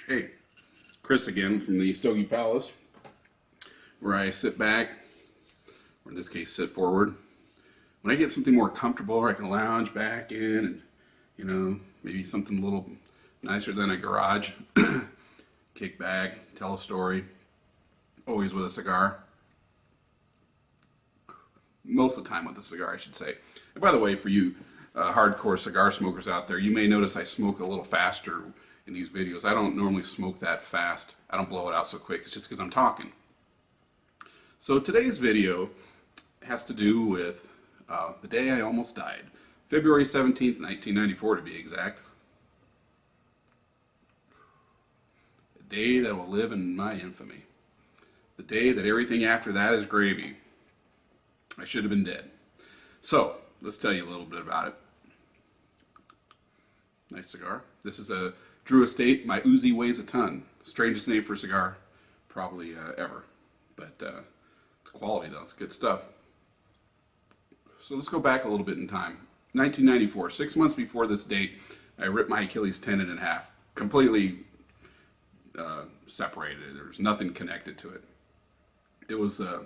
Hey, Chris again from the Stogie Palace, where I sit back, or in this case sit forward. When I get something more comfortable, I can lounge back in and, maybe something a little nicer than a garage, kick back, tell a story, always with a cigar. Most of the time with a cigar, I should say. And by the way, for you hardcore cigar smokers out there, you may notice I smoke a little faster in these videos. I don't normally smoke that fast. I don't blow it out so quick. It's just because I'm talking. So today's video has to do with the day I almost died. February 17th, 1994 to be exact. A day that will live in my infamy. The day that everything after that is gravy. I should have been dead. So, let's tell you a little bit about it. Nice cigar. This is a Drew Estate. My Uzi weighs a ton. Strangest name for a cigar probably ever. But it's quality though. It's good stuff. So let's go back a little bit in time. 1994, 6 months before this date, I ripped my Achilles tendon in half. Completely separated. There was nothing connected to it. It was a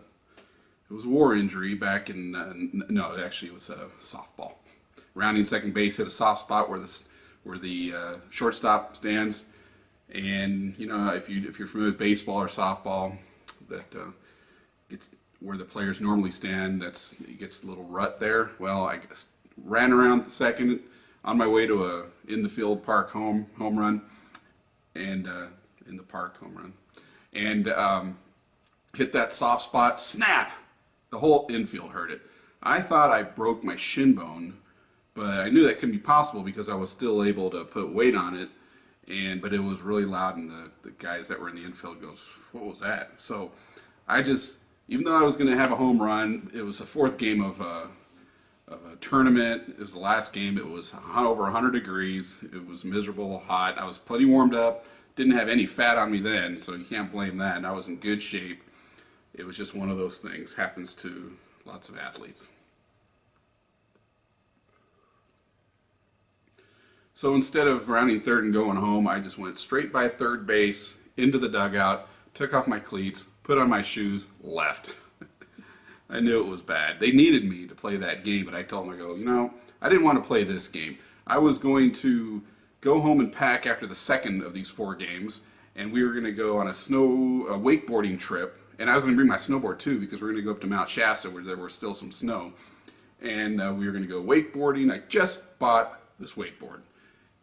war injury back in, no, actually it was a softball. Rounding second base, hit a soft spot where the shortstop stands. And, if you're familiar with baseball or softball, that gets where the players normally stand, it gets a little rut there. Well, I just ran around the second on my way to a in-the-field park home run, and in the park home run. And hit that soft spot, snap! The whole infield heard it. I thought I broke my shin bone, but I knew that couldn't be possible because I was still able to put weight on it. But it was really loud, and the guys that were in the infield goes, "What was that?" So I just, even though I was going to have a home run, it was the fourth game of a tournament. It was the last game. It was over 100 degrees. It was miserable, hot. I was plenty warmed up. Didn't have any fat on me then, so you can't blame that. And I was in good shape. It was just one of those things. Happens to lots of athletes. So instead of rounding third and going home, I just went straight by third base, into the dugout, took off my cleats, put on my shoes, left. I knew it was bad. They needed me to play that game, but I told them, I didn't want to play this game. I was going to go home and pack after the second of these 4 games, and we were going to go on a wakeboarding trip. And I was going to bring my snowboard too, because we're going to go up to Mount Shasta where there was still some snow. And we were going to go wakeboarding. I just bought this wakeboard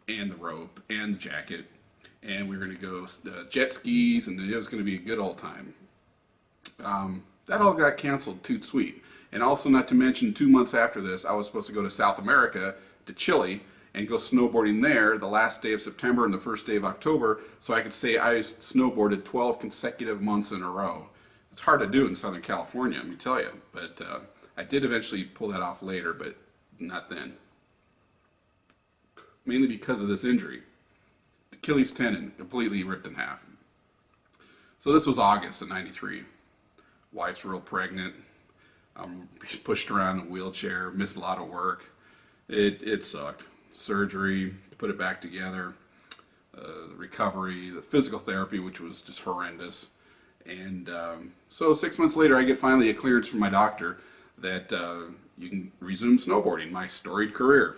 and the rope and the jacket. And we were going to go jet skis, and it was going to be a good old time. That all got canceled toot sweet. And also, not to mention, 2 months after this, I was supposed to go to South America, to Chile, and go snowboarding there the last day of September and the first day of October, so I could say I snowboarded 12 consecutive months in a row. It's hard to do in Southern California, let me tell you. But I did eventually pull that off later, but not then. Mainly because of this injury. The Achilles tendon completely ripped in half. So this was August of '93. Wife's real pregnant. I'm pushed around in a wheelchair, missed a lot of work. It sucked. Surgery, to put it back together, the recovery, the physical therapy, which was just horrendous. And so 6 months later, I get finally a clearance from my doctor that you can resume snowboarding, my storied career.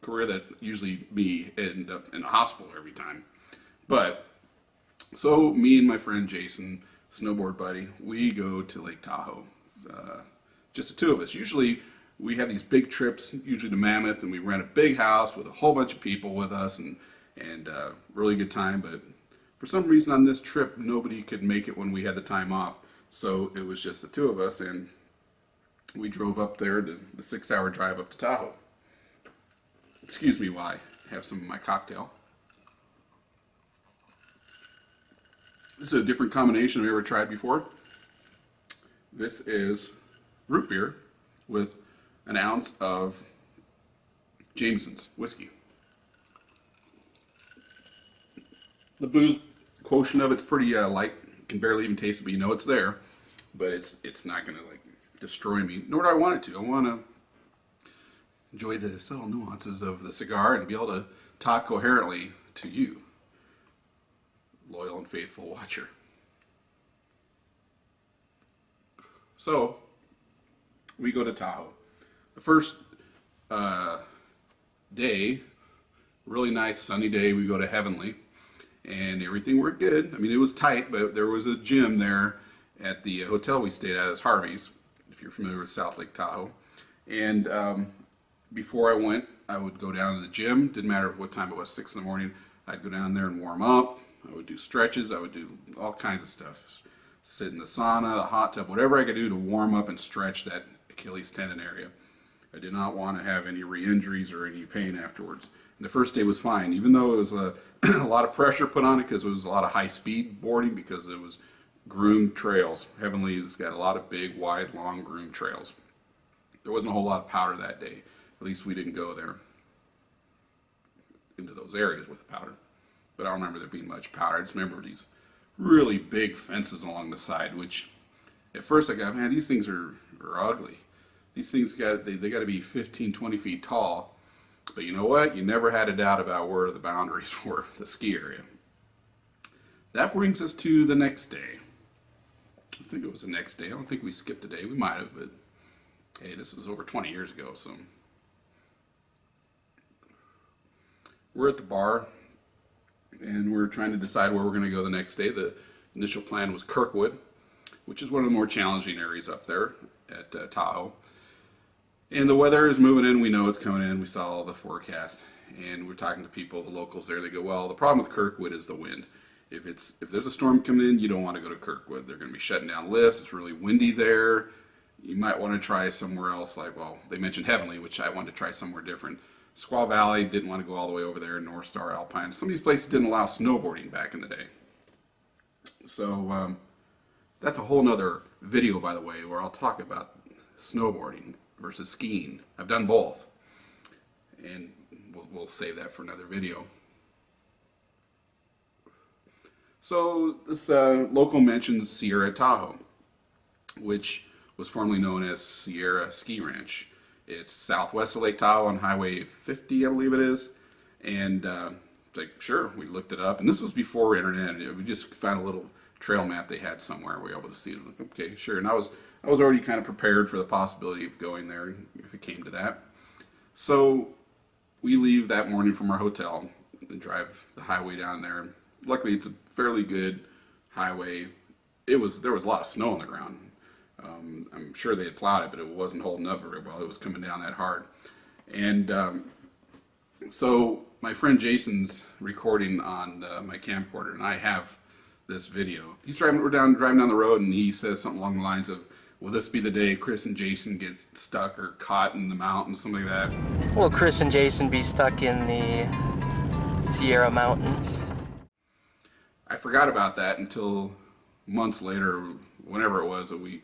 Career that usually me end up in a hospital every time. But, so me and my friend Jason, snowboard buddy, we go to Lake Tahoe. Just the two of us. Usually we have these big trips, usually to Mammoth, and we rent a big house with a whole bunch of people with us, and really good time. But for some reason on this trip, nobody could make it when we had the time off. So it was just the two of us, and we drove up there, the 6-hour drive up to Tahoe. Excuse me while I have some of my cocktail. This is a different combination I've ever tried before. This is root beer with an ounce of Jameson's whiskey. The booze quotient of it's pretty light. You can barely even taste it, but you know it's there. But it's not going to destroy me, nor do I want it to. I want to enjoy the subtle nuances of the cigar and be able to talk coherently to you. loyal and faithful watcher. So we go to Tahoe. The first day, really nice sunny day, we go to Heavenly, and everything worked good. I mean, it was tight, but there was a gym there at the hotel we stayed at. It's Harvey's, if you're familiar with South Lake Tahoe. And before I went, I would go down to the gym. Didn't matter what time it was, 6 in the morning. I'd go down there and warm up. I would do stretches. I would do all kinds of stuff. Sit in the sauna, the hot tub, whatever I could do to warm up and stretch that Achilles tendon area. I did not want to have any re-injuries or any pain afterwards. And the first day was fine, even though it was a lot of pressure put on it because it was a lot of high-speed boarding because it was groomed trails. Heavenly's got a lot of big, wide, long groomed trails. There wasn't a whole lot of powder that day. At least we didn't go there into those areas with the powder. But I don't remember there being much powder. I just remember these really big fences along the side, which at first I got, man, these things are ugly. These things they got to be 15, 20 feet tall. But you know what? You never had a doubt about where the boundaries were, the ski area. That brings us to the next day. I think it was the next day. I don't think we skipped a day. We might have, but hey, this was over 20 years ago, so. We're at the bar, and we're trying to decide where we're going to go the next day. The initial plan was Kirkwood, which is one of the more challenging areas up there at Tahoe. And the weather is moving in. We know it's coming in. We saw all the forecast, and we're talking to people, the locals there. They go, well, the problem with Kirkwood is the wind. If there's a storm coming in, you don't want to go to Kirkwood. They're going to be shutting down lifts. It's really windy there. You might want to try somewhere else. Like, well, they mentioned Heavenly, which I wanted to try somewhere different. Squaw Valley, didn't want to go all the way over there. North Star, Alpine. Some of these places didn't allow snowboarding back in the day. So that's a whole nother video, by the way, where I'll talk about snowboarding versus skiing. I've done both, and we'll save that for another video. So this local mentions Sierra Tahoe, which was formerly known as Sierra Ski Ranch. It's southwest of Lake Tahoe on Highway 50, I believe it is. And like, sure, we looked it up. And this was before internet. We just found a little trail map they had somewhere. We were able to see it. Like, okay, sure. And I was already kind of prepared for the possibility of going there if it came to that. So we leave that morning from our hotel and drive the highway down there. Luckily, it's a fairly good highway. There was a lot of snow on the ground. I'm sure they had plowed it, but it wasn't holding up very well. It was coming down that hard. And so my friend Jason's recording on my camcorder, and I have this video. We're driving down the road, and he says something along the lines of, will this be the day Chris and Jason get stuck or caught in the mountains, something like that? Will Chris and Jason be stuck in the Sierra Mountains? I forgot about that until months later, whenever it was that we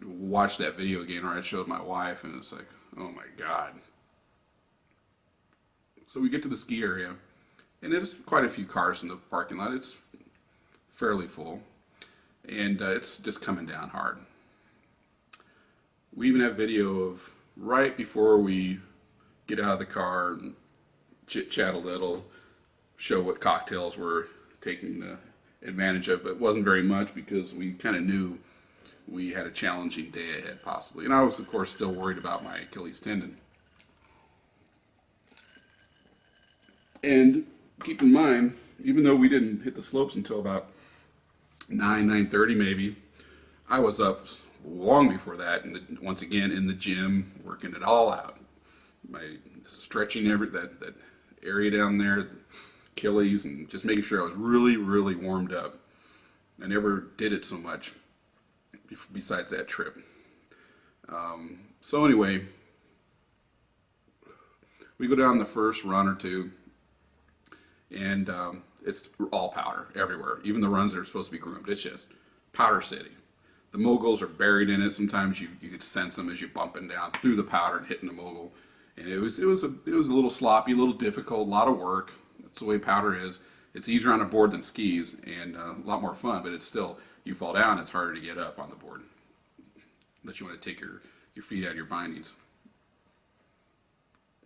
watched that video again, or I showed my wife, and it's like, oh my God. So we get to the ski area, and there's quite a few cars in the parking lot. It's fairly full, and it's just coming down hard. We even have video of right before we get out of the car and chit-chat a little, show what cocktails we're taking advantage of, but it wasn't very much because we kind of knew we had a challenging day ahead possibly. And I was, of course, still worried about my Achilles tendon. And keep in mind, even though we didn't hit the slopes until about 9:30 maybe, I was up long before that, and once again in the gym, working it all out. My stretching that area down there, Achilles, and just making sure I was really, really warmed up. I never did it so much besides that trip. So anyway, we go down the first run or two, and it's all powder everywhere. Even the runs that are supposed to be groomed, it's just powder city. The moguls are buried in it. Sometimes you could sense them as you're bumping down through the powder and hitting the mogul. And it was a little sloppy, a little difficult, a lot of work. That's the way powder is. It's easier on a board than skis, and a lot more fun. But it's still, you fall down, it's harder to get up on the board, unless you want to take your feet out of your bindings.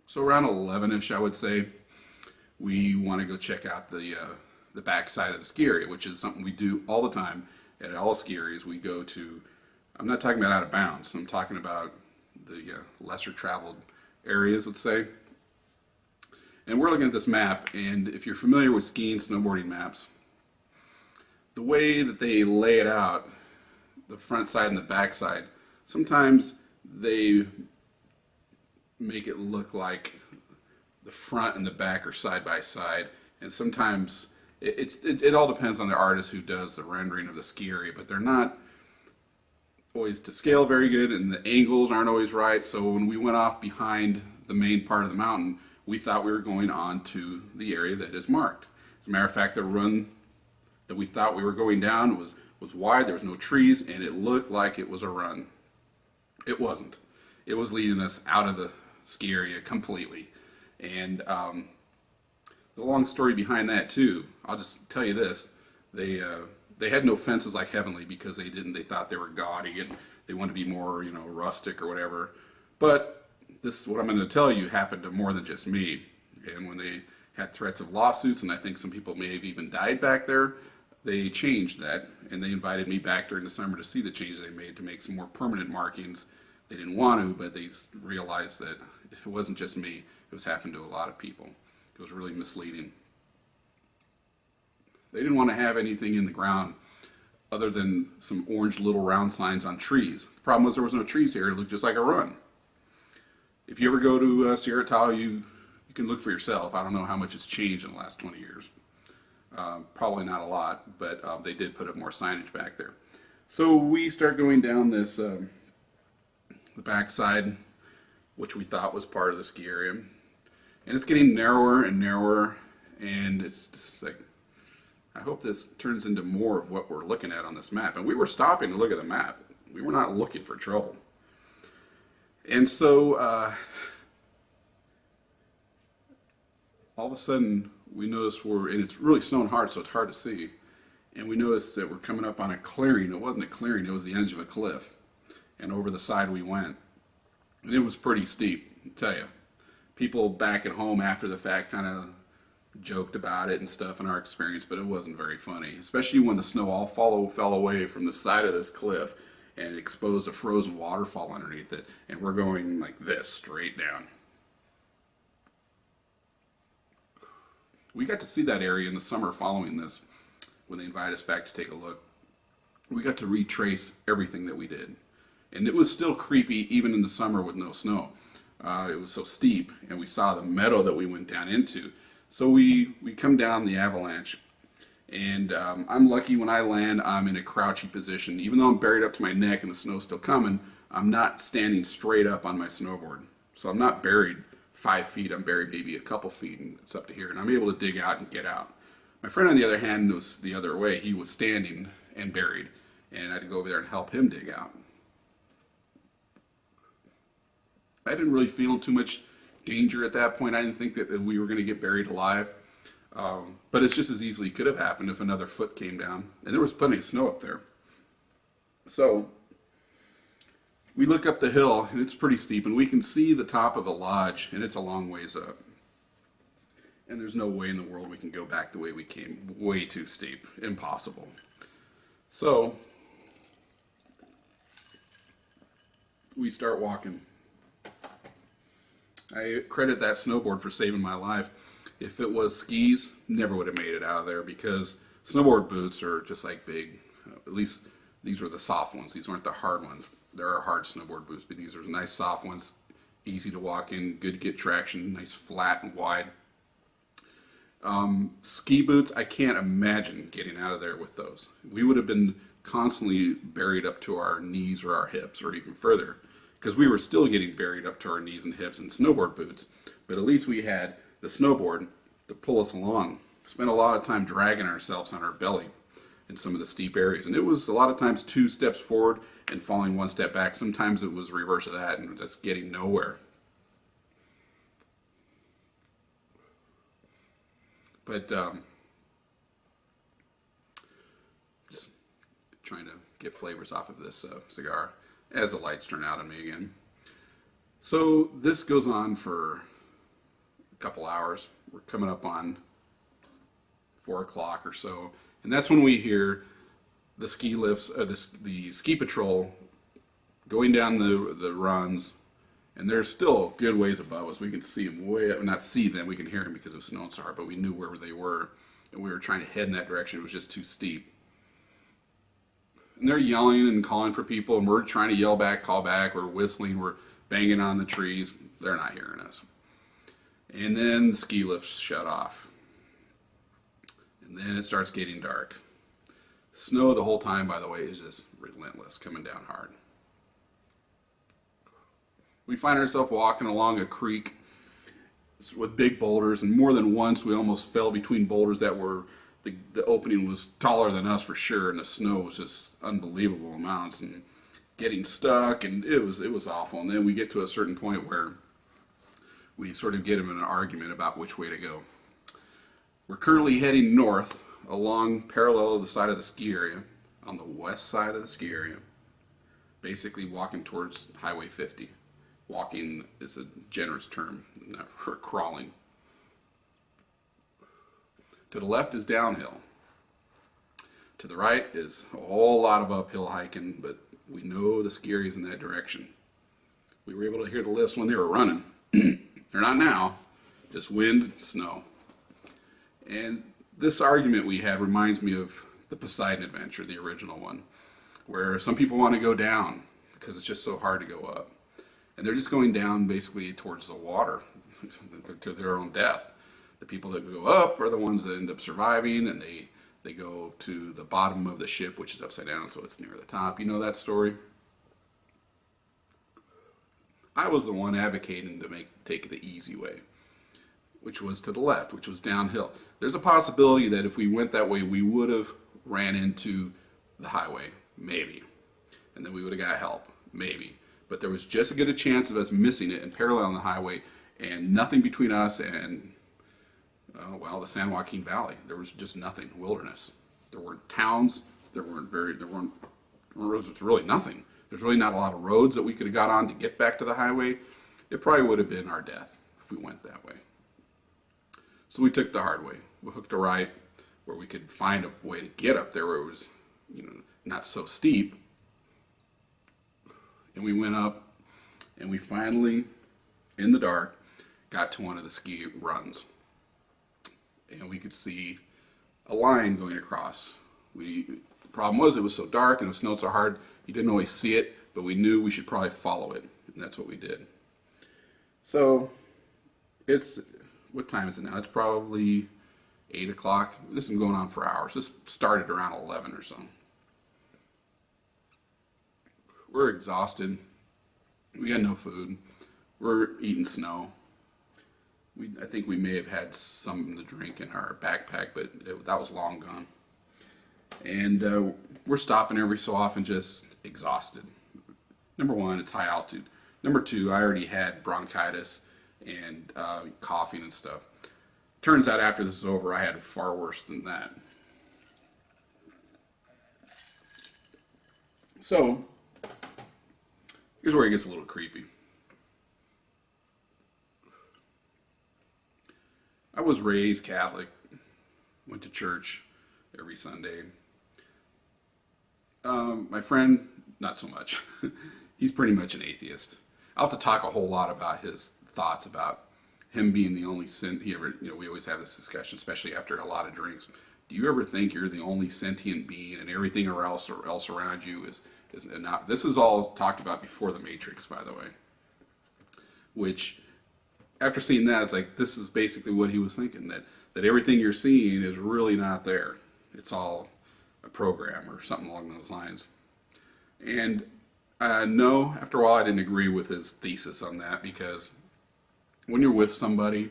So around 11ish, I would say, we want to go check out the the backside of the ski area, which is something we do all the time at all ski areas. We go to, I'm not talking about out of bounds, I'm talking about the lesser traveled areas, let's say. And we're looking at this map, and if you're familiar with skiing, snowboarding maps, the way that they lay it out, the front side and the back side, sometimes they make it look like the front and the back are side by side, and sometimes it all depends on the artist who does the rendering of the ski area, but they're not always to scale very good, and the angles aren't always right. So when we went off behind the main part of the mountain, we thought we were going on to the area that is marked. As a matter of fact, the run that we thought we were going down was wide, there was no trees, and it looked like it was a run. It wasn't. It was leading us out of the ski area completely. And the long story behind that too, I'll just tell you this, they had no fences like Heavenly because they thought they were gaudy and they wanted to be more, rustic or whatever. But this, what I'm going to tell you, happened to more than just me. And when they had threats of lawsuits, and I think some people may have even died back there, they changed that, and they invited me back during the summer to see the changes they made to make some more permanent markings. They didn't want to, but they realized that it wasn't just me. It was happening to a lot of people. It was really misleading. They didn't want to have anything in the ground other than some orange little round signs on trees. The problem was there was no trees here. It looked just like a run. If you ever go to Sierra Tahoe, you can look for yourself. I don't know how much has changed in the last 20 years. Probably not a lot, but they did put up more signage back there. So we start going down this, the backside, which we thought was part of the ski area. And it's getting narrower and narrower, and it's just like, I hope this turns into more of what we're looking at on this map. And we were stopping to look at the map. We were not looking for trouble. And so all of a sudden we noticed and it's really snowing hard, so it's hard to see. And we noticed that we're coming up on a clearing. It wasn't a clearing, it was the edge of a cliff. And over the side we went. And it was pretty steep, I tell you. People back at home after the fact kind of joked about it and stuff in our experience, but it wasn't very funny. Especially when the snow all fell away from the side of this cliff and exposed a frozen waterfall underneath it, and we're going like this, straight down. We got to see that area in the summer following this, when they invited us back to take a look. We got to retrace everything that we did. And it was still creepy even in the summer with no snow. It was so steep, and we saw the meadow that we went down into. So we come down the Avalanche, and I'm lucky when I land, I'm in a crouchy position. Even though I'm buried up to my neck and the snow's still coming, I'm not standing straight up on my snowboard. So I'm not buried 5 feet, I'm buried maybe a couple feet, and it's up to here, and I'm able to dig out and get out. My friend, on the other hand, was the other way. He was standing and buried, and I had to go over there and help him dig out. I didn't really feel too much danger at that point. I didn't think that we were going to get buried alive. But it's just as easily could have happened if another foot came down. And there was plenty of snow up there. So we look up the hill, and it's pretty steep, and we can see the top of the lodge, and it's a long ways up. And there's no way in the world we can go back the way we came. Way too steep. Impossible. So we start walking. I credit that snowboard for saving my life. If it was skis, never would have made it out of there, because snowboard boots are just like big. At least these were the soft ones. These weren't the hard ones. There are hard snowboard boots, but these are nice soft ones, easy to walk in, good to get traction, nice flat and wide. Ski boots, I can't imagine getting out of there with those. We would have been constantly buried up to our knees or our hips or even further, because we were still getting buried up to our knees and hips in snowboard boots. But at least we had the snowboard to pull us along. Spent a lot of time dragging ourselves on our belly in some of the steep areas. And it was a lot of times 2 steps forward and falling 1 step back. Sometimes it was reverse of that and just getting nowhere. But just trying to get flavors off of this cigar as the lights turn out on me again. So this goes on for a couple hours. We're coming up on 4 o'clock or so, and that's when we hear the ski lifts, the ski patrol going down the runs, and they're still good ways above us. We can see them way up, not see them, we can hear them because of snow and so hard, but we knew where they were, and we were trying to head in that direction. It was just too steep. And they're yelling and calling for people, and we're trying to yell back, call back, we're whistling, we're banging on the trees. They're not hearing us. And then the ski lifts shut off. And then it starts getting dark. Snow the whole time, by the way, is just relentless, coming down hard. We find ourselves walking along a creek with big boulders, and more than once we almost fell between boulders that were, the opening was taller than us for sure, and the snow was just unbelievable amounts, and getting stuck, and it was awful. And then we get to a certain point where we sort of get in an argument about which way to go. We're currently heading north along parallel to the side of the ski area, on the west side of the ski area, basically walking towards Highway 50. Walking is a generous term, not for crawling. To the left is downhill. To the right is a whole lot of uphill hiking, but we know the ski area is in that direction. We were able to hear the lifts when they were running. They're not now, just wind, snow. And this argument we had reminds me of the Poseidon Adventure, the original one, where some people want to go down because it's just so hard to go up. And they're just going down basically towards the water to their own death. The people that go up are the ones that end up surviving, and they go to the bottom of the ship, which is upside down, so it's near the top. You know that story? I was the one advocating to take the easy way, which was to the left, which was downhill. There's a possibility that if we went that way, we would have ran into the highway, maybe. And then we would have got help, maybe. But there was just as good a chance of us missing it and paralleling the highway, and nothing between us and, the San Joaquin Valley. There was just nothing, wilderness. There weren't towns, there was really nothing. There's really not a lot of roads that we could have got on to get back to the highway. It probably would have been our death if we went that way. So we took the hard way. We hooked a right where we could find a way to get up there where it was, not so steep. And we went up, and we finally, in the dark, got to one of the ski runs. And we could see a line going across. The problem was it was so dark and the snow so hard, you didn't always see it, but we knew we should probably follow it, and that's what we did. So, what time is it now? It's probably 8 o'clock. This has been going on for hours. This started around 11 or so. We're exhausted. We got no food. We're eating snow. I think we may have had something to drink in our backpack, but that was long gone. And we're stopping every so often, just exhausted. Number one, it's high altitude. Number two, I already had bronchitis and coughing and stuff. Turns out after this is over, I had it far worse than that. So, here's where it gets a little creepy. I was raised Catholic, went to church every Sunday. My friend, not so much. He's pretty much an atheist. I'll have to talk a whole lot about his thoughts about him being the only we always have this discussion, especially after a lot of drinks. Do you ever think you're the only sentient being and everything else around you is not? This is all talked about before the Matrix, by the way. Which, after seeing that, it's like, this is basically what he was thinking, that everything you're seeing is really not there. It's all a program or something along those lines. And no, after a while I didn't agree with his thesis on that, because when you're with somebody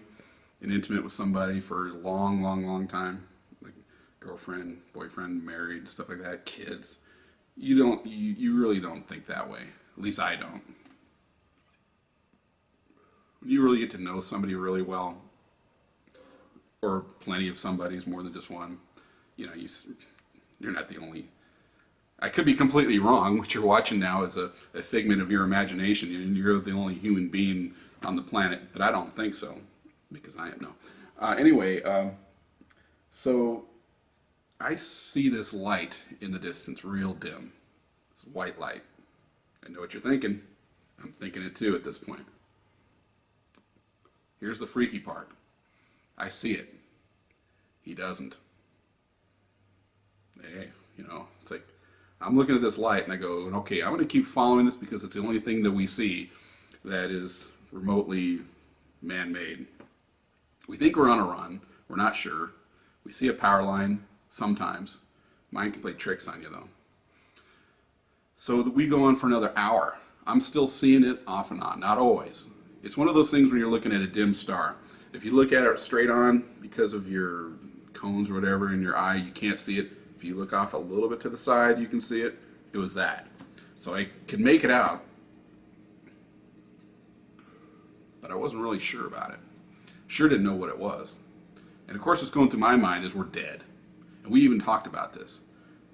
and intimate with somebody for a long time, like girlfriend, boyfriend, married, stuff like that, kids, you really don't think that way. At least I don't. When you really get to know somebody really well, or plenty of somebodies, more than just one, you're not the only. I could be completely wrong. What you're watching now is a figment of your imagination, and you're the only human being on the planet. But I don't think so, because I am no. So I see this light in the distance, real dim. It's white light. I know what you're thinking. I'm thinking it too at this point. Here's the freaky part. I see it. He doesn't. Hey, it's like I'm looking at this light and I go, okay, I'm going to keep following this because it's the only thing that we see that is remotely man-made. We think we're on a run. We're not sure. We see a power line sometimes. Mine can play tricks on you though. So we go on for another hour. I'm still seeing it off and on, not always. It's one of those things when you're looking at a dim star. If you look at it straight on because of your cones or whatever in your eye, you can't see it. If you look off a little bit to the side, you can see it. It was that. So I could make it out, but I wasn't really sure about it. Sure didn't know what it was. And of course what's going through my mind is we're dead. And we even talked about this.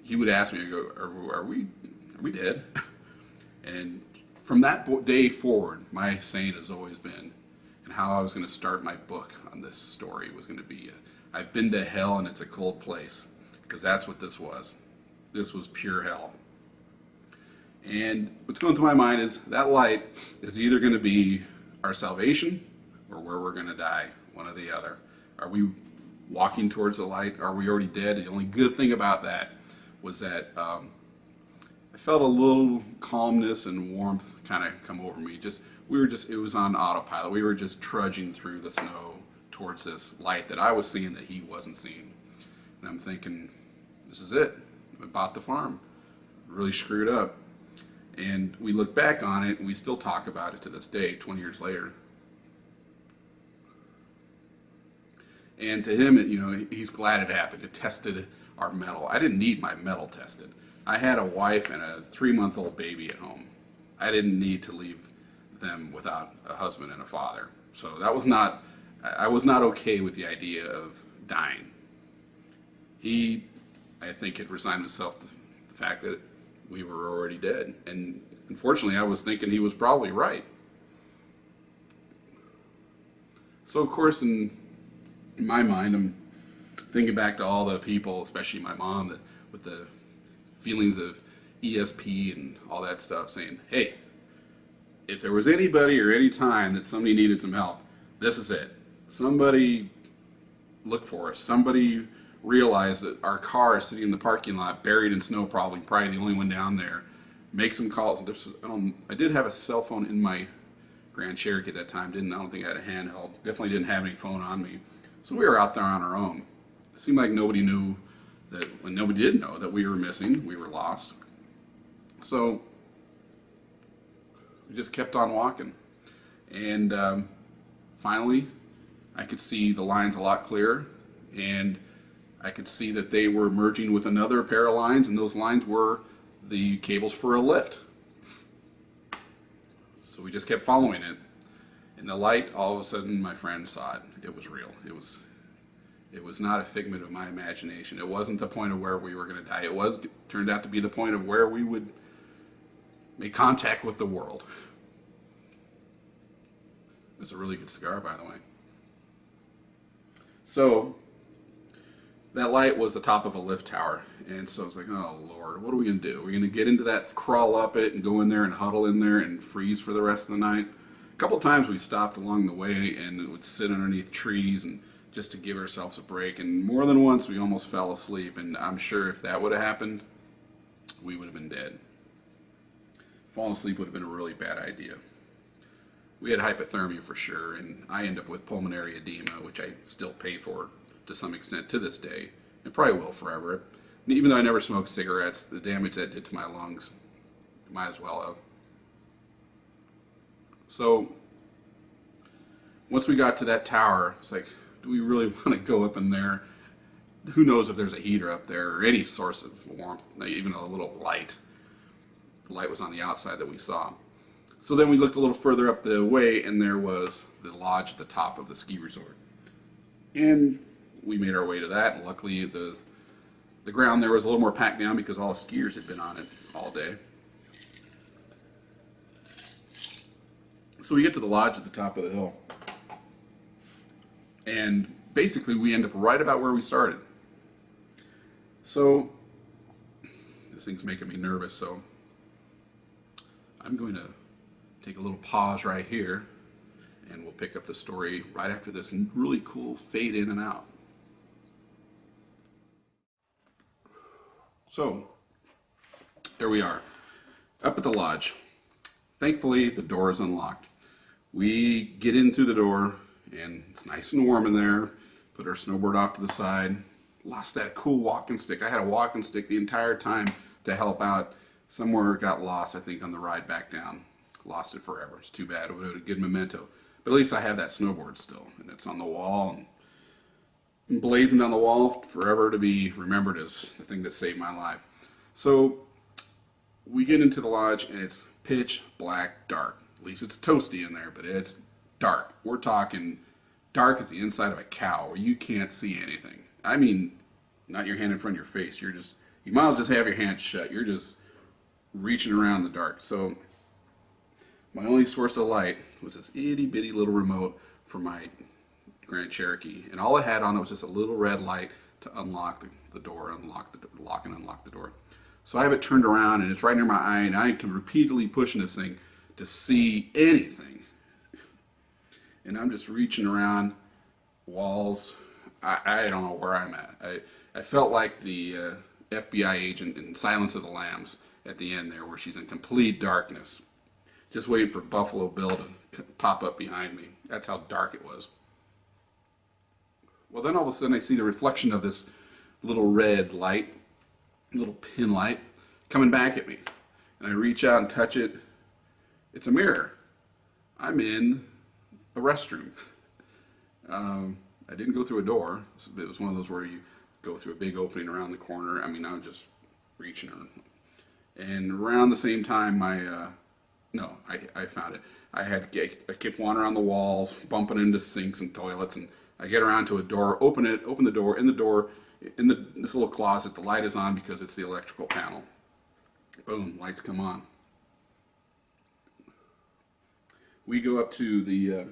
He would ask me, I go, are we dead? And from that day forward, my saying has always been, and how I was going to start my book on this story was going to be, I've been to hell and it's a cold place. Because that's what this was. This was pure hell. And what's going through my mind is that light is either going to be our salvation or where we're going to die, one or the other. Are we walking towards the light? Are we already dead? The only good thing about that was that I felt a little calmness and warmth kind of come over me. It was on autopilot. We were just trudging through the snow towards this light that I was seeing that he wasn't seeing. And I'm thinking, this is it. I bought the farm. Really screwed up. And we look back on it, and we still talk about it to this day, 20 years later. And to him, he's glad it happened. It tested our mettle. I didn't need my mettle tested. I had a wife and a 3-month-old baby at home. I didn't need to leave them without a husband and a father. So I was not okay with the idea of dying. He, I think, had resigned himself to the fact that we were already dead. And unfortunately, I was thinking he was probably right. So, of course, in my mind, I'm thinking back to all the people, especially my mom, with the feelings of ESP and all that stuff, saying, hey, if there was anybody or any time that somebody needed some help, this is it. Somebody look for us. Somebody realize that our car is sitting in the parking lot, buried in snow, probably the only one down there. Make some calls. I did have a cell phone in my Grand Cherokee at that time. I don't think I had a handheld. Definitely didn't have any phone on me. So we were out there on our own. It seemed like nobody knew that, and nobody did know that we were missing. We were lost. So we just kept on walking. And finally, I could see the lines a lot clearer. And I could see that they were merging with another pair of lines, and those lines were the cables for a lift. So we just kept following it. And the light, all of a sudden, my friend saw it. It was real. It was not a figment of my imagination. It wasn't the point of where we were going to die. It turned out to be the point of where we would make contact with the world. It's a really good cigar, by the way. So that light was the top of a lift tower, and so I was like, oh Lord, what are we going to do? We're going to get into that, crawl up it, and go in there and huddle in there and freeze for the rest of the night. A couple times we stopped along the way and would sit underneath trees and just to give ourselves a break, and more than once we almost fell asleep, and I'm sure if that would have happened, we would have been dead. Falling asleep would have been a really bad idea. We had hypothermia for sure, and I end up with pulmonary edema, which I still pay for to some extent to this day, and probably will forever. Even though I never smoked cigarettes, the damage that did to my lungs, might as well have. So once we got to that tower, it's like, do we really want to go up in there? Who knows if there's a heater up there or any source of warmth, even a little light. The light was on the outside that we saw. So then we looked a little further up the way, and there was the lodge at the top of the ski resort. And we made our way to that, and luckily the ground there was a little more packed down because all the skiers had been on it all day. So we get to the lodge at the top of the hill. And basically we end up right about where we started. So this thing's making me nervous, so I'm going to take a little pause right here, and we'll pick up the story right after this really cool fade in and out. So, there we are, up at the lodge. Thankfully, the door is unlocked. We get in through the door, and it's nice and warm in there. Put our snowboard off to the side. Lost that cool walking stick. I had a walking stick the entire time to help out. Somewhere it got lost, I think, on the ride back down. Lost it forever. It's too bad. It would have been a good memento. But at least I have that snowboard still, and it's on the wall and blazoned on the wall forever to be remembered as the thing that saved my life. So we get into the lodge, and it's pitch black dark. At least it's toasty in there, but it's dark. We're talking dark as the inside of a cow, where you can't see anything. I mean, not your hand in front of your face. You might as well just have your hand shut. You're just reaching around in the dark. So my only source of light was this itty bitty little remote for my Grand Cherokee, and all it had on it was just a little red light to unlock the door, lock and unlock the door. So I have it turned around, and it's right near my eye, and I can repeatedly pushing this thing to see anything. And I'm just reaching around walls. I don't know where I'm at. I felt like the FBI agent in Silence of the Lambs at the end there, where she's in complete darkness, just waiting for Buffalo Bill to pop up behind me. That's how dark it was. Well, then all of a sudden I see the reflection of this little red light, little pin light, coming back at me. And I reach out and touch it. It's a mirror. I'm in a restroom. I didn't go through a door. It was one of those where you go through a big opening around the corner. I mean, I was just reaching around. And around the same time, I found it. I kept wandering on the walls, bumping into sinks and toilets, and I get around to a door, open the door, this little closet, the light is on because it's the electrical panel. Boom, lights come on. We go up to the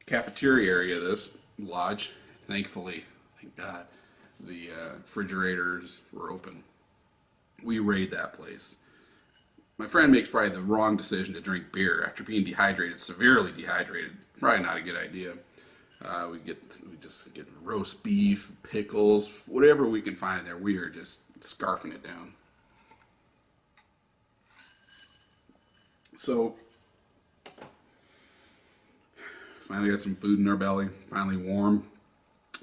cafeteria area of this lodge. Thankfully, thank God, the refrigerators were open. We raid that place. My friend makes probably the wrong decision to drink beer after being dehydrated, severely dehydrated. Probably not a good idea. We just get roast beef, pickles, whatever we can find there. We are just scarfing it down. So finally got some food in our belly. Finally warm.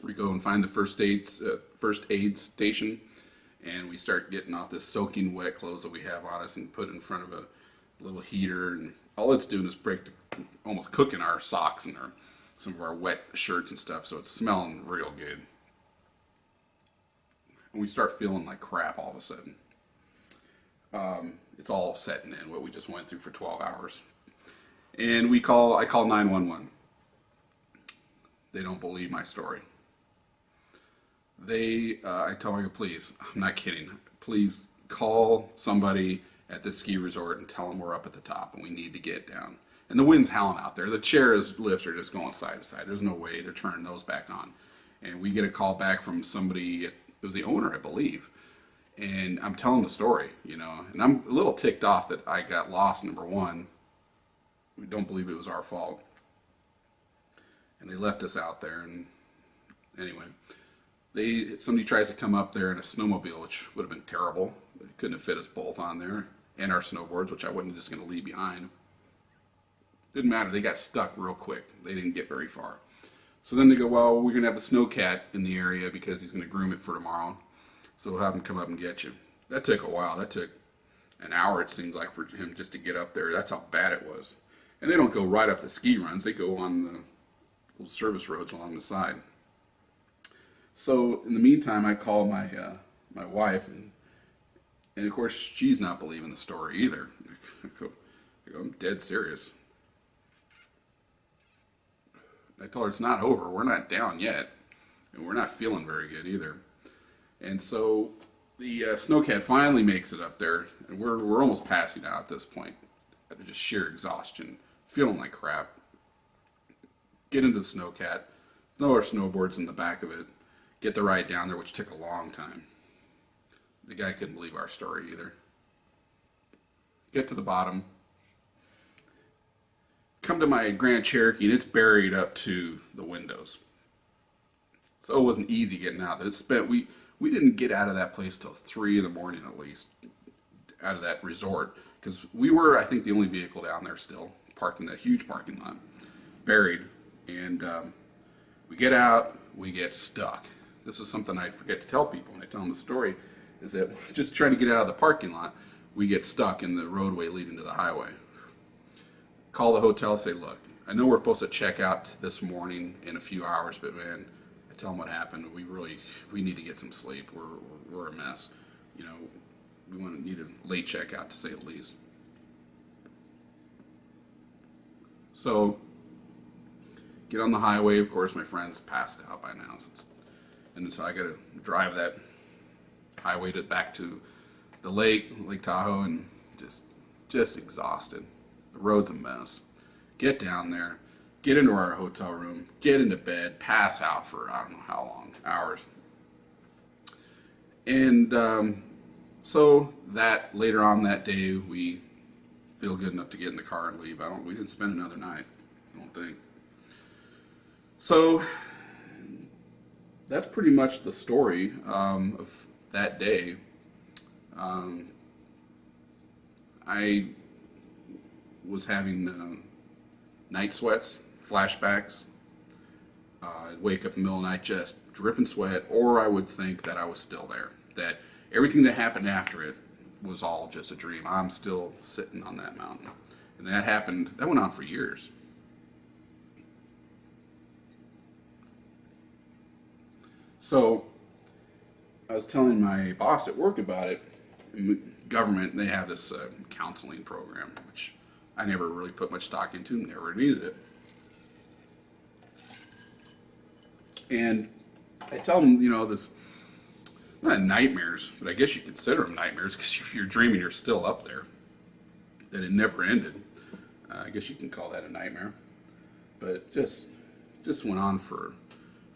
We go and find the first aid station, and we start getting off this soaking wet clothes that we have on us and put it in front of a little heater. And all it's doing is almost cooking our socks and some of our wet shirts and stuff, so it's smelling real good. And we start feeling like crap all of a sudden. It's all setting in, what we just went through for 12 hours. And I call 911. They don't believe my story. I tell them, please, I'm not kidding, please call somebody at the ski resort and tell them we're up at the top and we need to get down. And the wind's howling out there. The lifts are just going side to side. There's no way they're turning those back on. And we get a call back from somebody, it was the owner, I believe. And I'm telling the story, and I'm a little ticked off that I got lost, number one. We don't believe it was our fault. And they left us out there, and anyway, somebody tries to come up there in a snowmobile, which would have been terrible. They couldn't have fit us both on there, and our snowboards, which I wasn't just going to leave behind. Didn't matter. They got stuck real quick. They didn't get very far. So then they go, well, we're going to have the snowcat in the area because he's going to groom it for tomorrow. So we'll have him come up and get you. That took a while. That took an hour, it seems like, for him just to get up there. That's how bad it was. And they don't go right up the ski runs. They go on the little service roads along the side. So in the meantime, I call my wife, and of course she's not believing the story either. I go, I'm dead serious. I told her it's not over. We're not down yet, and we're not feeling very good either. And so the snowcat finally makes it up there, and we're almost passing out at this point, out of just sheer exhaustion, feeling like crap. Get into the snowcat, throw our snowboards in the back of it, get the ride down there, which took a long time. The guy couldn't believe our story either. Get to the bottom. Come to my Grand Cherokee, and it's buried up to the windows. So it wasn't easy getting out. We didn't get out of that place till 3 in the morning at least, out of that resort, because we were, I think, the only vehicle down there still, parked in that huge parking lot, buried. And we get out, we get stuck. This is something I forget to tell people when I tell them the story, is that just trying to get out of the parking lot, we get stuck in the roadway leading to the highway. Call the hotel, say, look, I know we're supposed to check out this morning in a few hours, but man, I tell them what happened. We need to get some sleep. We're a mess. You know, we need a late checkout to say the least. So, get on the highway. Of course, my friend's passed out by now, and so I got to drive that highway back to the Lake Tahoe, and just exhausted. The road's a mess. Get down there, get into our hotel room, get into bed, pass out for I don't know how long, hours. And so that later on that day, we feel good enough to get in the car and leave. We didn't spend another night, I don't think. So that's pretty much the story of that day. I was having night sweats, flashbacks. I'd wake up in the middle of the night just dripping sweat, or I would think that I was still there, that everything that happened after it was all just a dream. I'm still sitting on that mountain. And that went on for years. So I was telling my boss at work about it. In the government, they have this counseling program, which I never really put much stock into, never needed it. And I tell them, this, not nightmares, but I guess you consider them nightmares, because if you're dreaming you're still up there, that it never ended. I guess you can call that a nightmare. But it just went on for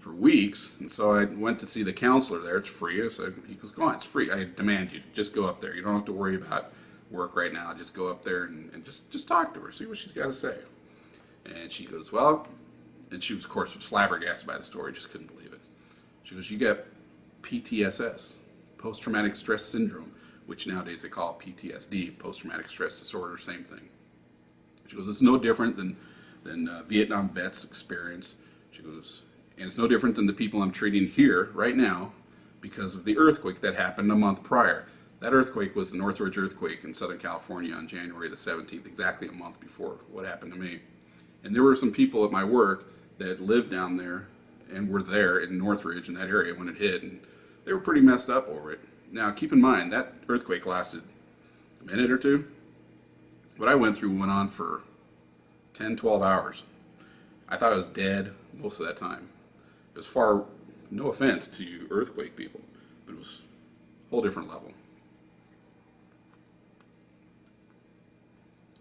weeks, and so I went to see the counselor there. It's free. So he goes, go on, it's free. I demand you just go up there. You don't have to worry about work right now. Just go up there and just talk to her, see what she's got to say. And she goes, well, and she was, of course, flabbergasted by the story, just couldn't believe it. She goes, you got PTSS, post-traumatic stress syndrome, which nowadays they call PTSD, post-traumatic stress disorder, same thing. She goes, it's no different than Vietnam vets experience. She goes, and it's no different than the people I'm treating here right now because of the earthquake that happened a month prior. That earthquake was the Northridge earthquake in Southern California on January the 17th, exactly a month before what happened to me. And there were some people at my work that lived down there and were there in Northridge in that area when it hit, and they were pretty messed up over it. Now, keep in mind, that earthquake lasted a minute or two. What I went through went on for 10, 12 hours. I thought I was dead most of that time. It was far, no offense to you earthquake people, but it was a whole different level.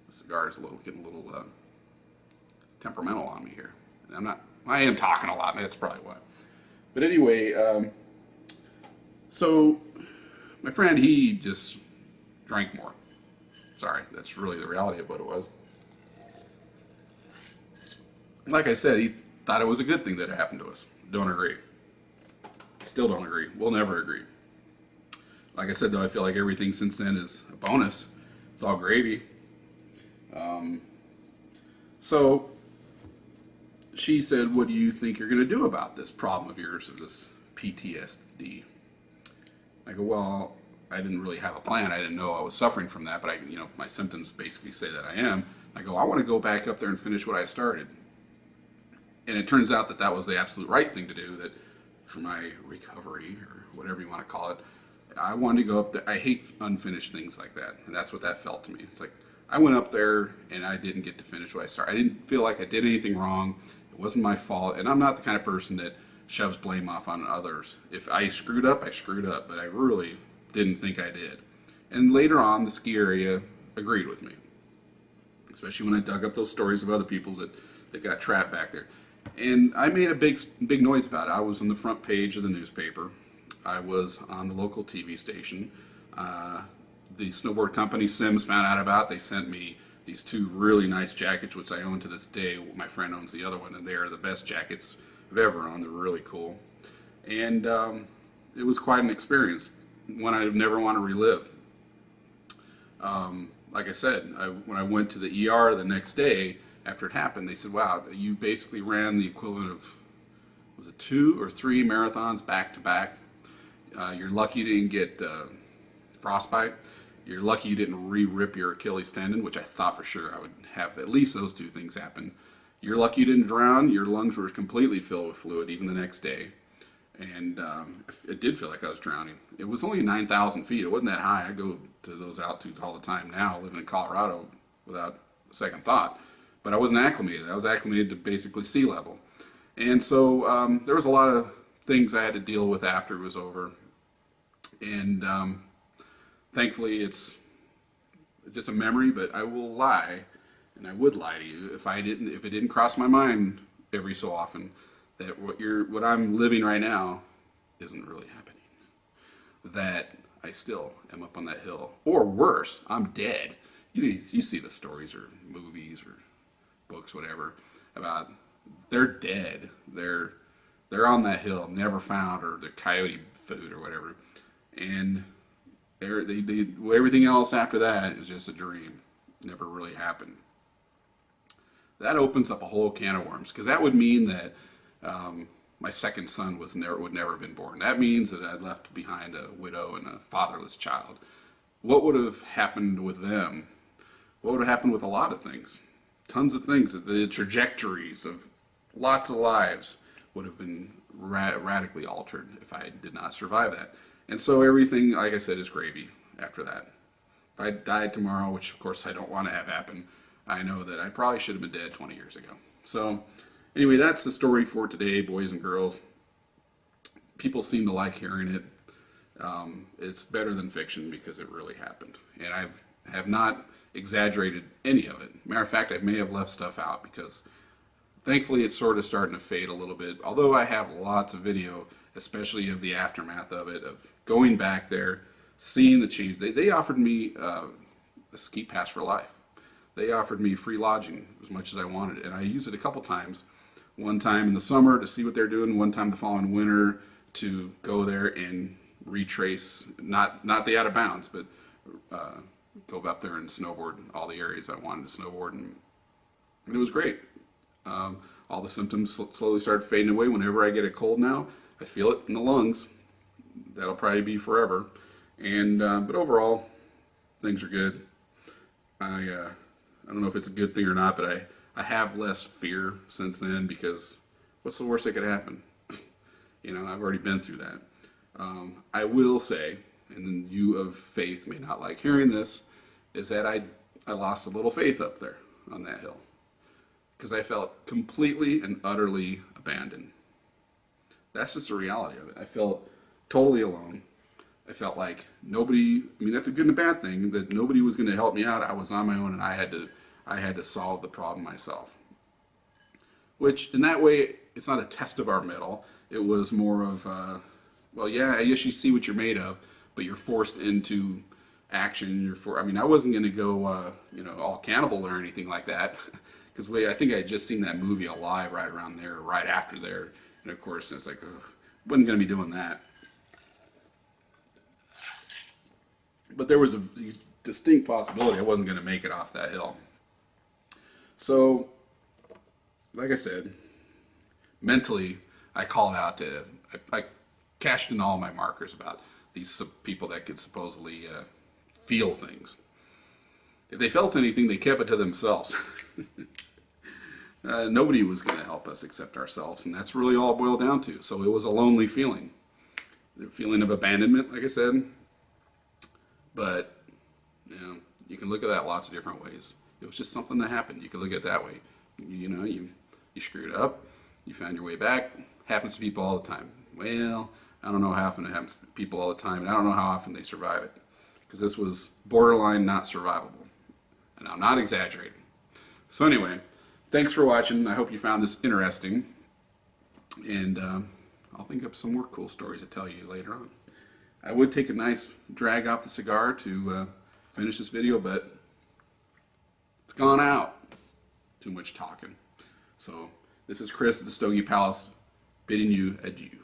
The cigar is getting a little temperamental on me here. I am talking a lot, that's probably why. But anyway, so my friend, he just drank more. Sorry, that's really the reality of what it was. Like I said, he thought it was a good thing that it happened to us. Don't agree. Still don't agree. We'll never agree. Like I said, though, I feel like everything since then is a bonus. It's all gravy. So she said, what do you think you're going to do about this problem of yours, of this PTSD? I go, well, I didn't really have a plan. I didn't know I was suffering from that, but my symptoms basically say that I am. I go, I want to go back up there and finish what I started. And it turns out that was the absolute right thing to do, that for my recovery, or whatever you want to call it, I wanted to go up there. I hate unfinished things like that, and that's what that felt to me. It's like, I went up there, and I didn't get to finish what I started. I didn't feel like I did anything wrong. It wasn't my fault, and I'm not the kind of person that shoves blame off on others. If I screwed up, I screwed up, but I really didn't think I did. And later on, the ski area agreed with me, especially when I dug up those stories of other people that got trapped back there. And I made a big noise about it. I was on the front page of the newspaper. I was on the local TV station. The snowboard company Sims found out about. They sent me these two really nice jackets, which I own to this day. My friend owns the other one, and they are the best jackets I've ever owned. They're really cool. And it was quite an experience, one I'd never want to relive. Like I said, when I went to the ER the next day after it happened, they said, wow, you basically ran the equivalent of, was it 2 or 3 marathons back to back. You're lucky you didn't get frostbite. You're lucky you didn't re-rip your Achilles tendon, which I thought for sure I would have at least those 2 things happen. You're lucky you didn't drown. Your lungs were completely filled with fluid even the next day. And it did feel like I was drowning. It was only 9,000 feet. It wasn't that high. I go to those altitudes all the time now, living in Colorado without a second thought. But I wasn't acclimated. I was acclimated to basically sea level. And so there was a lot of things I had to deal with after it was over. And thankfully it's just a memory, but I will lie, and I would lie to you if it didn't cross my mind every so often that what I'm living right now isn't really happening. That I still am up on that hill, or worse, I'm dead. You see the stories or movies or books, whatever, about they're dead. They're on that hill, never found, or the coyote food or whatever, and everything else after that is just a dream. Never really happened. That opens up a whole can of worms, because that would mean that my second son would never have been born. That means that I'd left behind a widow and a fatherless child. What would have happened with them? What would have happened with a lot of things? Tons of things. The trajectories of lots of lives would have been radically altered if I did not survive that. And so everything, like I said, is gravy after that. If I died tomorrow, which of course I don't want to have happen, I know that I probably should have been dead 20 years ago. So anyway, that's the story for today, boys and girls. People seem to like hearing it. It's better than fiction because it really happened. And I have not exaggerated any of it. Matter of fact, I may have left stuff out because thankfully it's sort of starting to fade a little bit. Although I have lots of video, especially of the aftermath of it, of going back there, seeing the change. They offered me a ski pass for life. They offered me free lodging as much as I wanted, and I used it a couple times. One time in the summer to see what they're doing, one time the following winter to go there and retrace, not the out of bounds, but go up there and snowboard all the areas I wanted to snowboard, and it was great. All the symptoms slowly started fading away. Whenever I get a cold now, I feel it in the lungs. That'll probably be forever. And but overall, things are good. I don't know if it's a good thing or not, but I have less fear since then, because what's the worst that could happen? I've already been through that. I will say, and then you of faith may not like hearing this, is that I lost a little faith up there on that hill, because I felt completely and utterly abandoned. That's just the reality of it. I felt totally alone. I felt like nobody, that's a good and a bad thing, that nobody was going to help me out. I was on my own, and I had to solve the problem myself. Which, in that way, it's not a test of our mettle. It was more of, well, yeah, I guess you see what you're made of, but you're forced into action. I wasn't going to go, all cannibal or anything like that, because I think I had just seen that movie Alive right around there, right after there, and of course, it's like, wasn't going to be doing that. But there was a distinct possibility I wasn't going to make it off that hill. So, like I said, mentally, I called out I cashed in all my markers about these people that could supposedly feel things. If they felt anything, they kept it to themselves. Nobody was going to help us except ourselves, and that's really all it boiled down to. So it was a lonely feeling. The feeling of abandonment, like I said. But, you can look at that lots of different ways. It was just something that happened. You can look at it that way. You screwed up. You found your way back. Happens to people all the time. Well, I don't know how often it happens to people all the time, and I don't know how often they survive it. Because this was borderline not survivable. And I'm not exaggerating. So anyway, thanks for watching. I hope you found this interesting. And I'll think up some more cool stories to tell you later on. I would take a nice drag off the cigar to finish this video, but it's gone out. Too much talking. So this is Chris at the Stogie Palace bidding you adieu.